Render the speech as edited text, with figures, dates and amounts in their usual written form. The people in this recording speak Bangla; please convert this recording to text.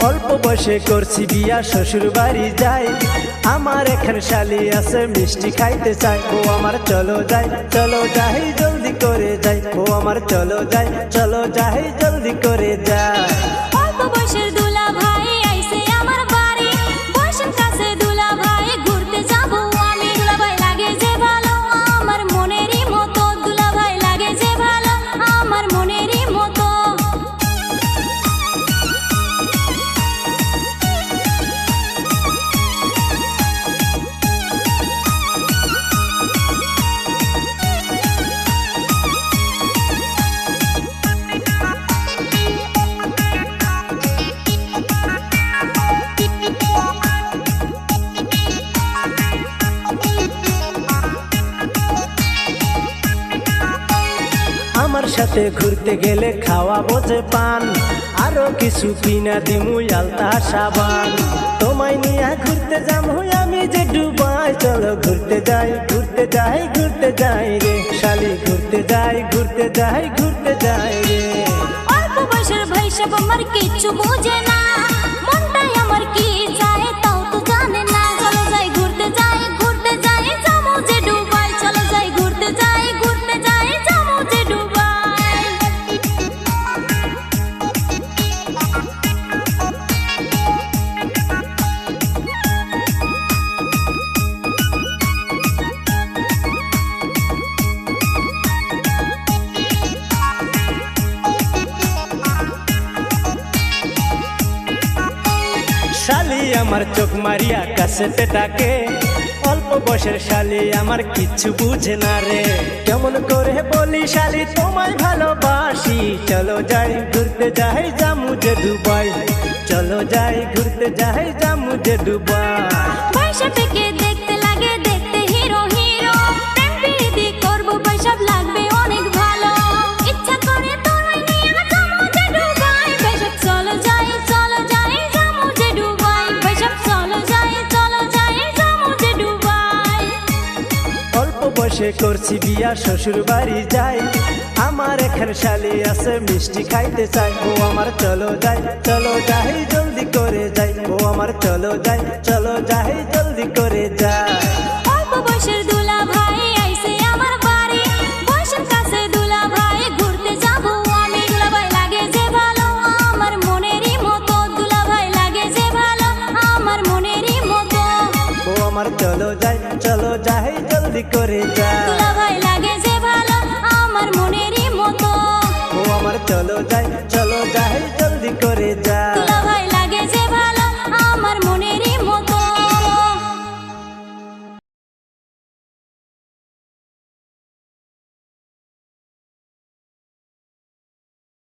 অল্প বয়সে করছি বিয়া, শ্বশুর বাড়ি যাই। আমার এখানে শালি আছে, মিষ্টি খাইতে চাই। ও আমার চলো যাই, চলো যাই, জলদি করে যাই। ও আমার চলো যাই, চলো যাই, জলদি করে যাই। অল্প বয়সের দুলা ভাই আইছে আমার বাড়ি, বয়সের কাছে দুলা ভাই ঘুরতে যাবো আমি। দুলা ভাই লাগে যে ভালো আমার মনেরই মতো, দুলা ভাই লাগে যে ভালো আমার মনেরই মতো। আমার সাথে ঘুরতে গেলে খাওয়া বোঝে পান, আরো কিছু কিনা দিমু আলতা সাবান। তোমায় নিয়ে ঘুরতে যাবো আমি যে ডুবাই। চলো ঘুরতে যাই, ঘুরতে যাই, ঘুরতে যাই রে শালি, ঘুরতে যাই, ঘুরতে যাই, ঘুরতে যাই রে। অল্প বয়সের ভাই সব আমার কিচ্ছু বোঝে না, মনটাই আমার কি চায় তাও তো জানে না। চলো যাই ঘুরতে যাই, ঘুরতে যাই, যাবো যে ডুবাই। চলো যাই ঘুরতে যাই, ঘুরতে যাই, যাবো যে ডুবাই। শালি আমার চোখ মারিয়া কাছে পেটাকে, অল্প বয়সের শালি আমার কিচ্ছু বুঝে না রে। কেমন করে বলি শালি তোমায় ভালোবাসি। চলো যাই ঘুরতে যাই, জামু যে দুবাই। চলো যাই ঘুরতে যাই, জামু যে দুবাই। পয়সা থেকে দেখতে লাগে দেখতে হিরো হিরো, প্রেম প্রীতি করবো পয়সা লাগবে অনেক ভালো। ইচ্ছা করে তোমায় নিয়ে যাবো যে ডুবাই। পয়সা চলো যাই, চলো যাই, যাবো যে ডুবাই। পয়সা চলো যাই, চলো যাই, যাবো যে ডুবাই। অল্প বয়সে করছি বিয়া, শ্বশুর বাড়ি যাই। আমার এখানে শালি আছে, মিষ্টি খাইতে চাই। ও আমার চলো যাই, চলো যাই, জলদি করে যাই। ও আমার চলো যাই, চলো যাই, জলদি করে যাই। অল্প বয়সের দুলা ভাই আইছে আমার বাড়ি, বয়সের কাছে দুলা ভাই ঘুরতে যাবো আমি। দুলা ভাই লাগে যে ভালো আমার মনেরই মতো, দুলা ভাই লাগে যে ভালো আমার মনেরই মতো। ও আমার চলো যাই, চলো যাই, জলদি করে যাই। দুলা ভাই লাগে যে ভালো আমার মনেরই মতো। ও আমার চলো যাই,